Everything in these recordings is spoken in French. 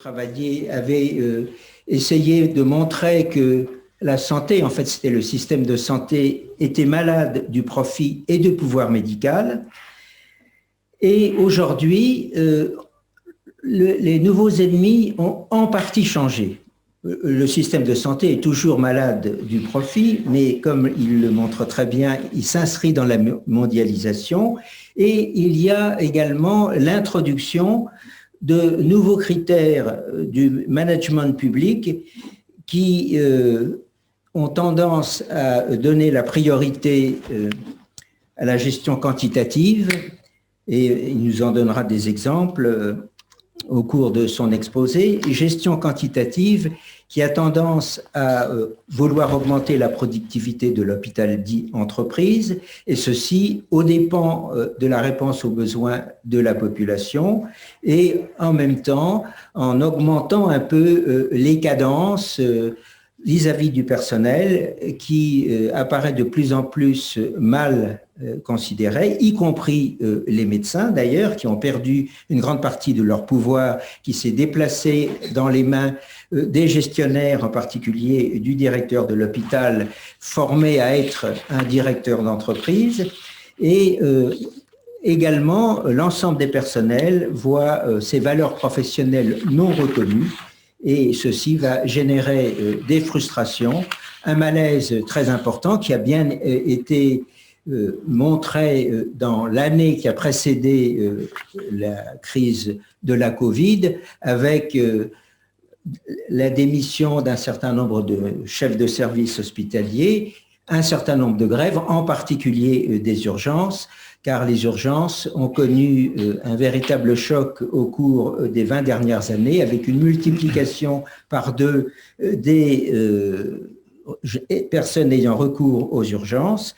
avait essayé de montrer que la santé, en fait, c'était le système de santé, était malade du profit et du pouvoir médical. Et aujourd'hui, les nouveaux ennemis ont en partie changé. Le système de santé est toujours malade du profit, mais comme il le montre très bien, il s'inscrit dans la mondialisation et il y a également l'introduction de nouveaux critères du management public qui ont tendance à donner la priorité à la gestion quantitative, et il nous en donnera des exemples au cours de son exposé. Gestion quantitative qui a tendance à vouloir augmenter la productivité de l'hôpital dit entreprise, et ceci aux dépens de la réponse aux besoins de la population, et en même temps en augmentant un peu les cadences vis-à-vis du personnel qui apparaît de plus en plus mal considéré, y compris les médecins d'ailleurs, qui ont perdu une grande partie de leur pouvoir, qui s'est déplacé dans les mains des gestionnaires, en particulier du directeur de l'hôpital, formé à être un directeur d'entreprise. Et également, l'ensemble des personnels voit ces valeurs professionnelles non reconnues, et ceci va générer des frustrations, un malaise très important qui a bien été montré dans l'année qui a précédé la crise de la Covid, avec la démission d'un certain nombre de chefs de services hospitaliers, un certain nombre de grèves, en particulier des urgences, car les urgences ont connu un véritable choc au cours des 20 dernières années, avec une multiplication par 2 des personnes ayant recours aux urgences,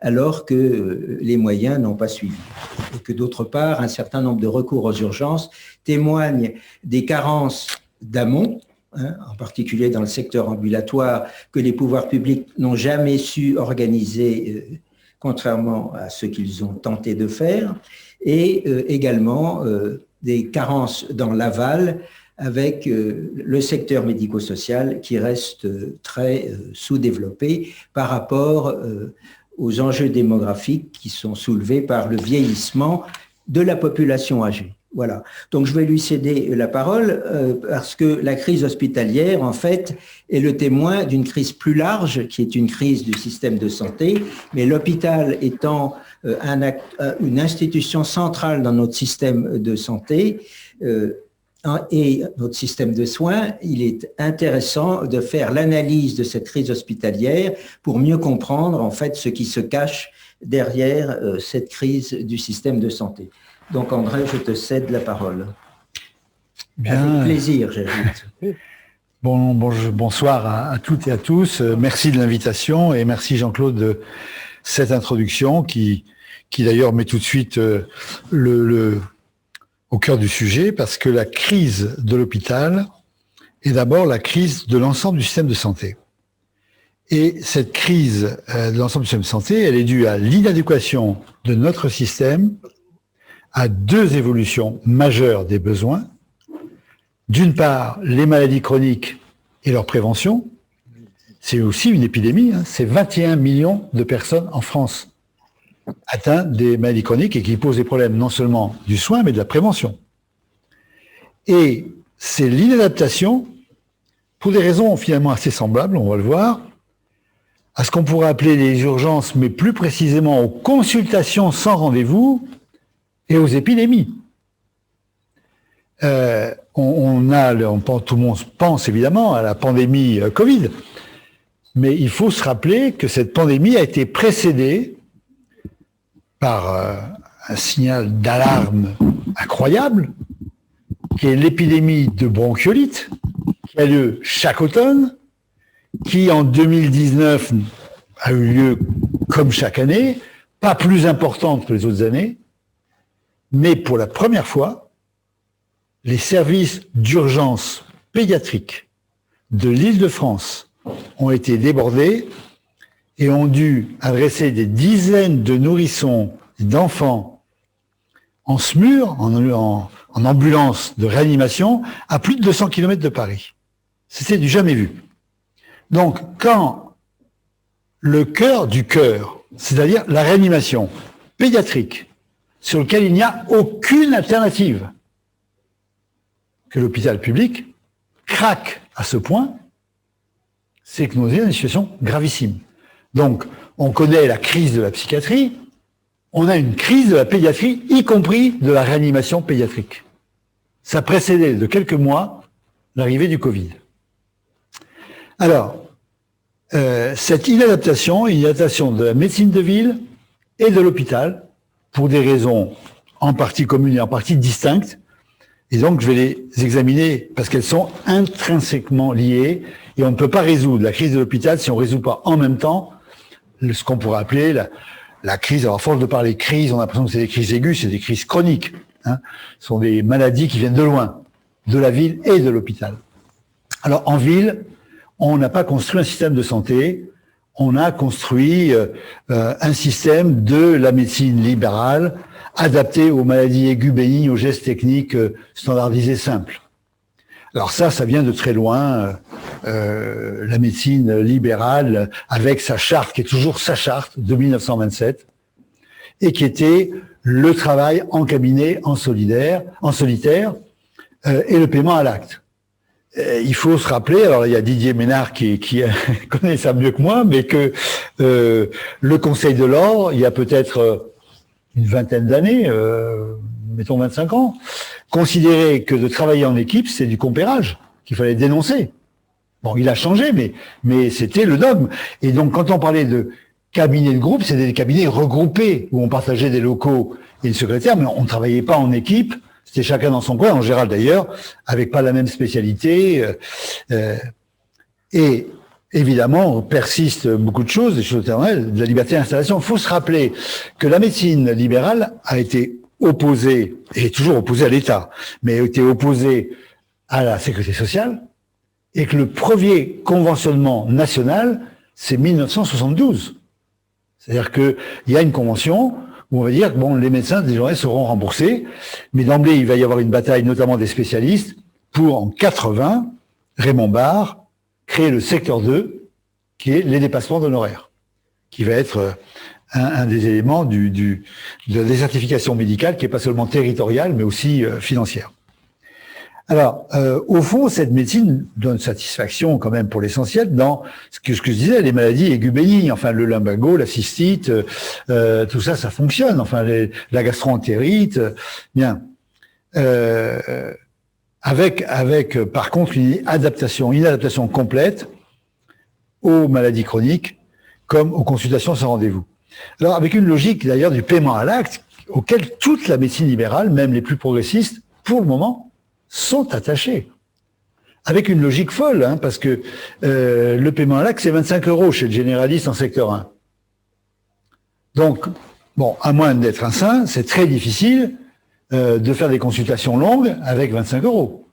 alors que les moyens n'ont pas suivi. Et que d'autre part, un certain nombre de recours aux urgences témoignent des carences d'amont, en particulier dans le secteur ambulatoire, que les pouvoirs publics n'ont jamais su organiser, contrairement à ce qu'ils ont tenté de faire, et également des carences dans l'aval, avec le secteur médico-social qui reste très sous-développé par rapport aux enjeux démographiques qui sont soulevés par le vieillissement de la population âgée. Voilà. Donc, je vais lui céder la parole parce que la crise hospitalière, en fait, est le témoin d'une crise plus large qui est une crise du système de santé, mais l'hôpital étant une institution centrale dans notre système de santé et notre système de soins, il est intéressant de faire l'analyse de cette crise hospitalière pour mieux comprendre, en fait, ce qui se cache derrière cette crise du système de santé. Donc, André, je te cède la parole. Bien. Avec plaisir, j'ajoute. Bonsoir à toutes et à tous. Merci de l'invitation et merci Jean-Claude de cette introduction qui d'ailleurs met tout de suite au cœur du sujet, parce que la crise de l'hôpital est d'abord la crise de l'ensemble du système de santé. Et cette crise de l'ensemble du système de santé, elle est due à l'inadéquation de notre système à 2 évolutions majeures des besoins. D'une part, les maladies chroniques et leur prévention. C'est aussi une épidémie, c'est 21 millions de personnes en France atteintes des maladies chroniques et qui posent des problèmes non seulement du soin, mais de la prévention. Et c'est l'inadaptation, pour des raisons finalement assez semblables, on va le voir, à ce qu'on pourrait appeler les urgences, mais plus précisément aux consultations sans rendez-vous et aux épidémies. Tout le monde pense évidemment à la pandémie Covid, mais il faut se rappeler que cette pandémie a été précédée par un signal d'alarme incroyable, qui est l'épidémie de bronchiolite, qui a lieu chaque automne, qui en 2019 a eu lieu comme chaque année, pas plus importante que les autres années, mais pour la première fois, les services d'urgence pédiatrique de l'Île-de-France ont été débordés et ont dû adresser des dizaines de nourrissons et d'enfants en SMUR, en ambulance de réanimation, à plus de 200 km de Paris. C'était du jamais vu. Donc, quand le cœur du cœur, c'est-à-dire la réanimation pédiatrique, sur lequel il n'y a aucune alternative, que l'hôpital public craque à ce point, c'est que nous sommes dans une situation gravissime. Donc, on connaît la crise de la psychiatrie, on a une crise de la pédiatrie, y compris de la réanimation pédiatrique. Ça précédait de quelques mois l'arrivée du Covid. Alors, cette inadaptation de la médecine de ville et de l'hôpital, pour des raisons en partie communes et en partie distinctes, et donc je vais les examiner parce qu'elles sont intrinsèquement liées, et on ne peut pas résoudre la crise de l'hôpital si on ne résout pas en même temps ce qu'on pourrait appeler la crise. Alors, à force de parler crise, on a l'impression que c'est des crises aiguës, c'est des crises chroniques. Hein. Ce sont des maladies qui viennent de loin, de la ville et de l'hôpital. Alors, en ville, on n'a pas construit un système de santé, on a construit un système de la médecine libérale adapté aux maladies aiguës bénignes, aux gestes techniques standardisés simples. Alors ça vient de très loin, la médecine libérale, avec sa charte, qui est toujours sa charte, de 1927, et qui était le travail en cabinet, en solitaire, et le paiement à l'acte. Il faut se rappeler, alors il y a Didier Ménard qui connaît ça mieux que moi, mais que le Conseil de l'Ordre, il y a peut-être une vingtaine d'années, mettons 25 ans, considérait que de travailler en équipe, c'est du compérage, qu'il fallait dénoncer. Bon, il a changé, mais c'était le dogme. Et donc, quand on parlait de cabinets de groupe, c'était des cabinets regroupés, où on partageait des locaux et une secrétaire, mais on ne travaillait pas en équipe, c'était chacun dans son coin, en général d'ailleurs, avec pas la même spécialité. Et évidemment, persiste beaucoup de choses, des choses éternelles, de la liberté d'installation. Il faut se rappeler que la médecine libérale a été opposée, et est toujours opposée à l'État, mais a été opposée à la sécurité sociale, et que le premier conventionnement national, c'est 1972. C'est-à-dire qu'il y a une convention où on va dire que bon, les médecins des journées seront remboursés, mais d'emblée, il va y avoir une bataille, notamment des spécialistes, pour, en 80, Raymond Barre, créer le secteur 2, qui est les dépassements d'honoraires, qui va être un des éléments de la désertification médicale, qui n'est pas seulement territoriale, mais aussi financière. Alors, au fond, cette médecine donne satisfaction quand même pour l'essentiel dans ce que je disais, les maladies aiguës bénignes, enfin le lumbago, la cystite, tout ça, ça fonctionne. Enfin, la gastro-entérite, bien. Avec par contre une inadaptation complète aux maladies chroniques comme aux consultations sans rendez-vous. Alors, avec une logique d'ailleurs du paiement à l'acte auquel toute la médecine libérale, même les plus progressistes, pour le moment, sont attachés. Avec une logique folle, hein, parce que le paiement à l'acte, c'est 25 € chez le généraliste en secteur 1. Donc, bon, à moins d'être un saint, c'est très difficile de faire des consultations longues avec 25 €.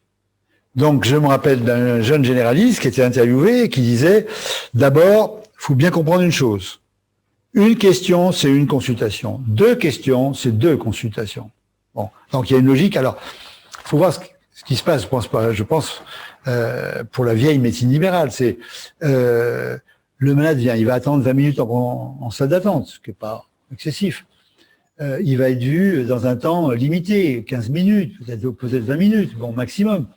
Donc, je me rappelle d'un jeune généraliste qui était interviewé et qui disait, d'abord, il faut bien comprendre une chose. Une question, c'est une consultation. 2 questions, c'est 2 consultations. Bon, donc il y a une logique. Alors, il faut voir ce qui se passe, je pense pour la vieille médecine libérale, c'est le malade vient, il va attendre 20 minutes en salle d'attente, ce qui n'est pas excessif. Il va être vu dans un temps limité, 15 minutes, peut-être 20 minutes, bon, maximum.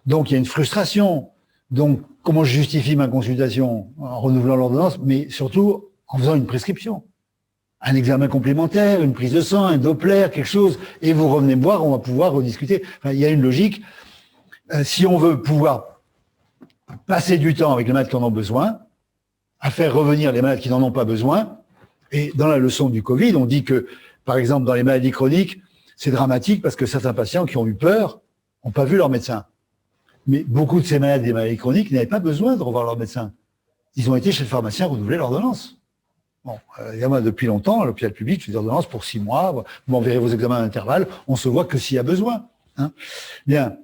Donc, il y a une frustration. Donc, comment je justifie ma consultation? En renouvelant l'ordonnance, mais surtout en faisant une prescription. Un examen complémentaire, une prise de sang, un Doppler, quelque chose, et vous revenez me voir, on va pouvoir rediscuter. Enfin, il y a une logique. Si on veut pouvoir passer du temps avec les malades qui en ont besoin, à faire revenir les malades qui n'en ont pas besoin, et dans la leçon du Covid, on dit que, par exemple, dans les maladies chroniques, c'est dramatique parce que certains patients qui ont eu peur n'ont pas vu leur médecin. Mais beaucoup de ces malades des maladies chroniques n'avaient pas besoin de revoir leur médecin. Ils ont été chez le pharmacien renouveler l'ordonnance. Bon, moi, depuis longtemps, à l'hôpital public, je fais des ordonnances pour 6 mois, vous m'enverrez vos examens à l'intervalle, on se voit que s'il y a besoin. Hein. Bien.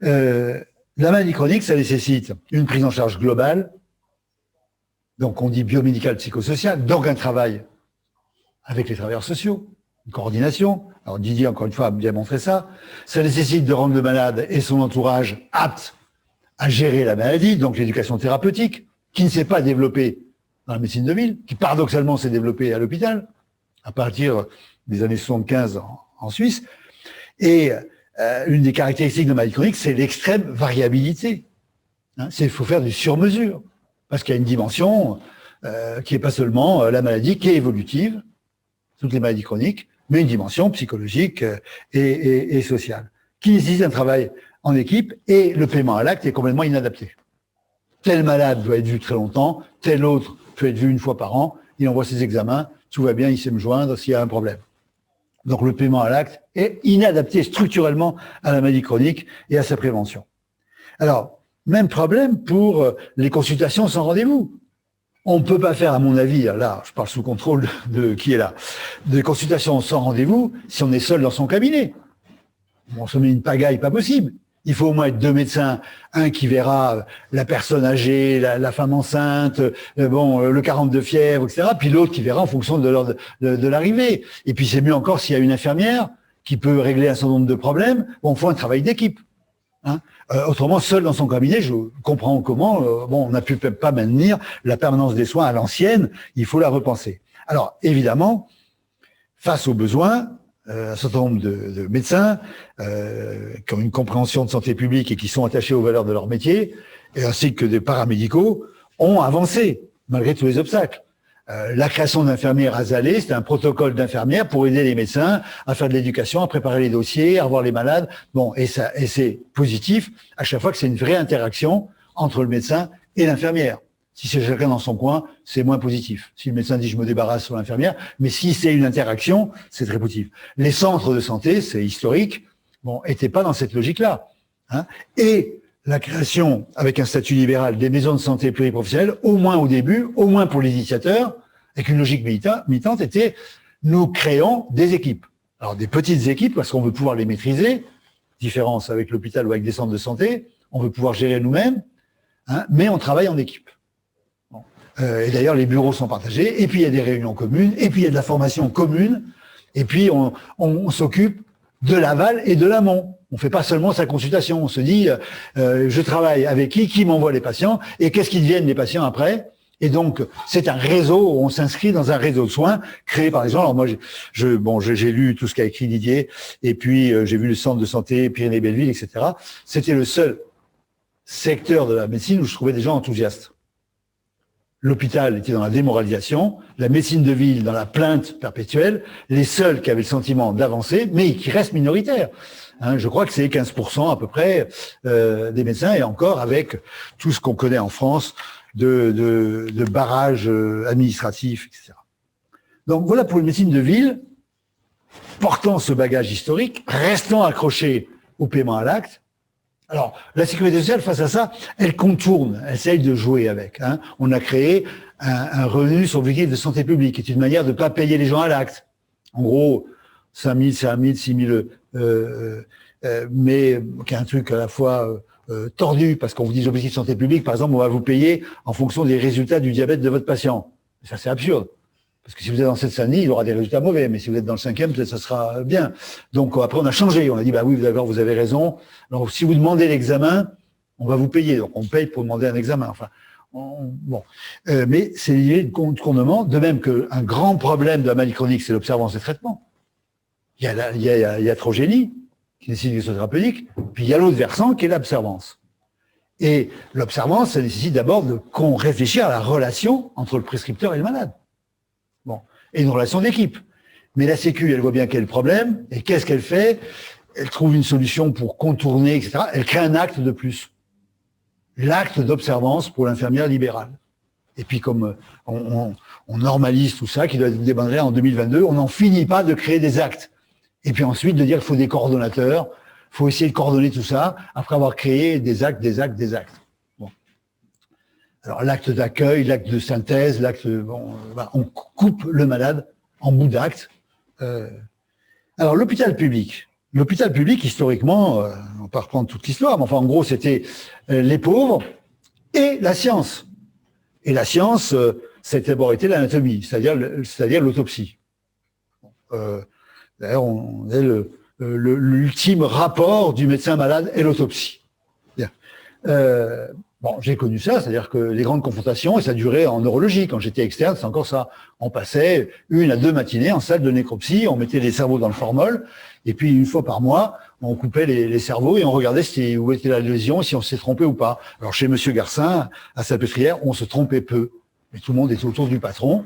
La maladie chronique, ça nécessite une prise en charge globale, donc on dit biomédicale, psychosociale, donc un travail avec les travailleurs sociaux, une coordination. Alors Didier, encore une fois, a bien montré ça. Ça nécessite de rendre le malade et son entourage aptes à gérer la maladie, donc l'éducation thérapeutique, qui ne s'est pas développée dans la médecine de ville, qui paradoxalement s'est développée à l'hôpital, à partir des années 75 en Suisse. Et une des caractéristiques de la maladie chronique, c'est l'extrême variabilité. Il faut faire du sur-mesure, parce qu'il y a une dimension qui n'est pas seulement la maladie, qui est évolutive, toutes les maladies chroniques, mais une dimension psychologique et sociale, qui nécessite un travail en équipe, et le paiement à l'acte est complètement inadapté. Tel malade doit être vu très longtemps, tel autre peut être vu une fois par an, il envoie ses examens, tout va bien, il sait me joindre s'il y a un problème. Donc le paiement à l'acte est inadapté structurellement à la maladie chronique et à sa prévention. Alors, même problème pour les consultations sans rendez-vous. On ne peut pas faire, à mon avis, là, je parle sous contrôle de qui est là, des consultations sans rendez-vous si on est seul dans son cabinet. On se met une pagaille pas possible. Il faut au moins être 2 médecins, un qui verra la personne âgée, la femme enceinte, le 42 fièvre, etc. Puis l'autre qui verra en fonction de l'arrivée. Et puis c'est mieux encore s'il y a une infirmière qui peut régler un certain nombre de problèmes. On fait un travail d'équipe. Autrement, seul dans son cabinet, je comprends comment, on n'a pu pas maintenir la permanence des soins à l'ancienne, il faut la repenser. Alors, évidemment, face aux besoins, un certain nombre de médecins qui ont une compréhension de santé publique et qui sont attachés aux valeurs de leur métier, ainsi que des paramédicaux, ont avancé, malgré tous les obstacles. La création d'infirmières à Zalé, c'était un protocole d'infirmières pour aider les médecins à faire de l'éducation, à préparer les dossiers, à revoir les malades. Et c'est positif à chaque fois que c'est une vraie interaction entre le médecin et l'infirmière. Si c'est chacun dans son coin, c'est moins positif. Si le médecin dit je me débarrasse sur l'infirmière, mais si c'est une interaction, c'est très positif. Les centres de santé, c'est historique, étaient pas dans cette logique-là. Et la création, avec un statut libéral, des maisons de santé pluriprofessionnelles, au moins au début, au moins pour les initiateurs, avec une logique militante, était nous créons des équipes. Alors des petites équipes, parce qu'on veut pouvoir les maîtriser, différence avec l'hôpital ou avec des centres de santé, on veut pouvoir gérer nous-mêmes, mais on travaille en équipe. Et d'ailleurs, les bureaux sont partagés, et puis il y a des réunions communes, et puis il y a de la formation commune, et puis on s'occupe de l'aval et de l'amont. On ne fait pas seulement sa consultation, on se dit je travaille avec qui m'envoie les patients, et qu'est-ce qu'ils deviennent les patients après. Et donc, c'est un réseau, on s'inscrit dans un réseau de soins créé par les gens. Alors moi, j'ai lu tout ce qu'a écrit Didier, et puis j'ai vu le centre de santé Pyrénées-Belleville, etc. C'était le seul secteur de la médecine où je trouvais des gens enthousiastes. L'hôpital était dans la démoralisation, la médecine de ville dans la plainte perpétuelle, les seuls qui avaient le sentiment d'avancer, mais qui restent minoritaires. Je crois que c'est 15% à peu près des médecins, et encore avec tout ce qu'on connaît en France de barrages administratifs, etc. Donc voilà pour une médecine de ville, portant ce bagage historique, restant accroché au paiement à l'acte. Alors, la sécurité sociale, face à ça, elle contourne, elle essaye de jouer avec. On a créé un revenu sur objectif de santé publique, qui est une manière de ne pas payer les gens à l'acte. En gros, 5 000, 5 000, 6 000, mais qui est un truc à la fois tordu, parce qu'on vous dit l'objectif de santé publique, par exemple, on va vous payer en fonction des résultats du diabète de votre patient. Ça, c'est absurde. Parce que si vous êtes dans cette année, il aura des résultats mauvais, mais si vous êtes dans le 5e, peut-être ça sera bien. Donc après, on a changé. On a dit, oui, d'accord, vous avez raison. Alors si vous demandez l'examen, on va vous payer. Donc on paye pour demander un examen. Enfin, mais c'est lié de contournement, de même qu'un grand problème de la maladie chronique, c'est l'observance des traitements. Il y a iatrogénie, qui nécessite des soins thérapeutiques, puis il y a l'autre versant qui est l'observance. Et l'observance, ça nécessite d'abord qu'on réfléchisse à la relation entre le prescripteur et le malade. Et une relation d'équipe. Mais la Sécu, elle voit bien quel est le problème, et qu'est-ce qu'elle fait? Elle trouve une solution pour contourner, etc. Elle crée un acte de plus. L'acte d'observance pour l'infirmière libérale. Et puis comme on normalise tout ça, qui doit être débanderé en 2022, on n'en finit pas de créer des actes. Et puis ensuite de dire qu'il faut des coordonnateurs, il faut essayer de coordonner tout ça, après avoir créé des actes. Alors l'acte d'accueil, l'acte de synthèse, on coupe le malade en bout d'acte. Alors l'hôpital public, historiquement, on va pas reprendre toute l'histoire, mais enfin en gros c'était les pauvres et la science. Et la science, c'est d'abord été l'anatomie, c'est-à-dire l'autopsie. D'ailleurs, on est l'ultime rapport du médecin malade et l'autopsie. Bon, j'ai connu ça, c'est-à-dire que les grandes confrontations, et ça durait en neurologie. Quand j'étais externe, c'est encore ça. On passait 1 à 2 matinées en salle de nécropsie, on mettait les cerveaux dans le formol, et puis 1 fois par mois, on coupait les cerveaux et on regardait où était la lésion, si on s'est trompé ou pas. Alors chez Monsieur Garcin, à Salpêtrière, on se trompait peu. Et tout le monde était autour du patron,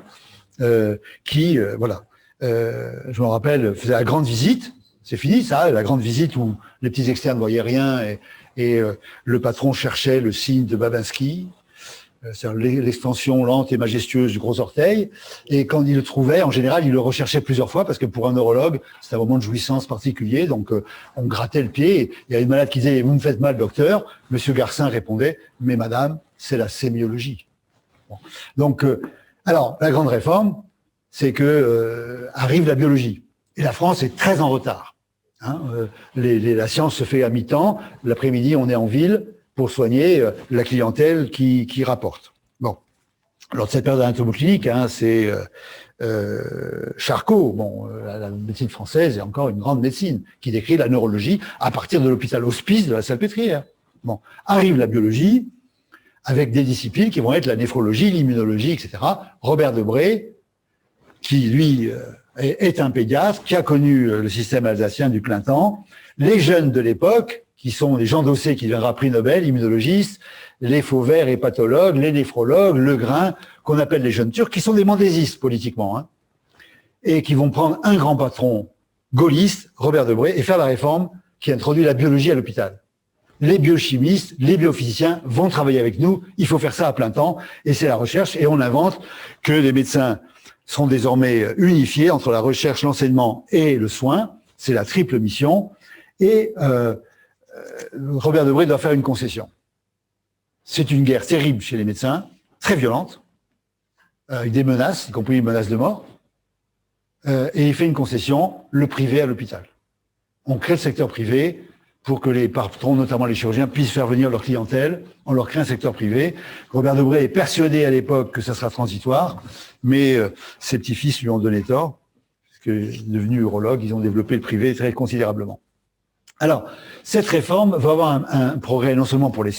voilà. Je me rappelle, faisait la grande visite. C'est fini ça, la grande visite où les petits externes ne voyaient rien et le patron cherchait le signe de Babinski, c'est-à-dire l'extension lente et majestueuse du gros orteil. Et quand il le trouvait, en général, il le recherchait plusieurs fois parce que pour un neurologue, c'est un moment de jouissance particulier. Donc, on grattait le pied. Il y a une malade qui disait « Vous me faites mal, docteur ». Monsieur Garcin répondait « Mais madame, c'est la sémiologie ». Bon. Donc, alors, la grande réforme, c'est que arrive la biologie. Et la France est très en retard. Hein, la science se fait à mi-temps. L'après-midi, on est en ville pour soigner la clientèle qui rapporte. Bon. Alors, de cette période anatomoclinique, hein, c'est Charcot. Bon, la médecine française est encore une grande médecine qui décrit la neurologie à partir de l'hôpital hospice de la Salpêtrière. Bon. Arrive la biologie avec des disciplines qui vont être la néphrologie, l'immunologie, etc. Robert Debré, qui, lui, est un pédiatre, qui a connu le système alsacien du plein temps. Les jeunes de l'époque, qui sont les Jean Dossé, qui deviendra prix Nobel, immunologistes, les Fauvert, hépatologues, les néphrologues, Le Grain, qu'on appelle les jeunes Turcs, qui sont des mendésistes politiquement, hein, et qui vont prendre un grand patron gaulliste, Robert Debré, et faire la réforme qui introduit la biologie à l'hôpital. Les biochimistes, les biophysiciens vont travailler avec nous, il faut faire ça à plein temps, et c'est la recherche, et on invente que les médecins sont désormais unifiés entre la recherche, l'enseignement et le soin. C'est la triple mission. Et Robert Debré doit faire une concession. C'est une guerre terrible chez les médecins, très violente, avec des menaces, y compris une menace de mort. Et il fait une concession, le privé à l'hôpital. On crée le secteur privé pour que les patrons, notamment les chirurgiens, puissent faire venir leur clientèle. On leur crée un secteur privé. Robert Debré est persuadé à l'époque que ça sera transitoire, mais ses petits-fils lui ont donné tort, parce que devenus urologues, ils ont développé le privé très considérablement. Alors, cette réforme va avoir un progrès non seulement pour les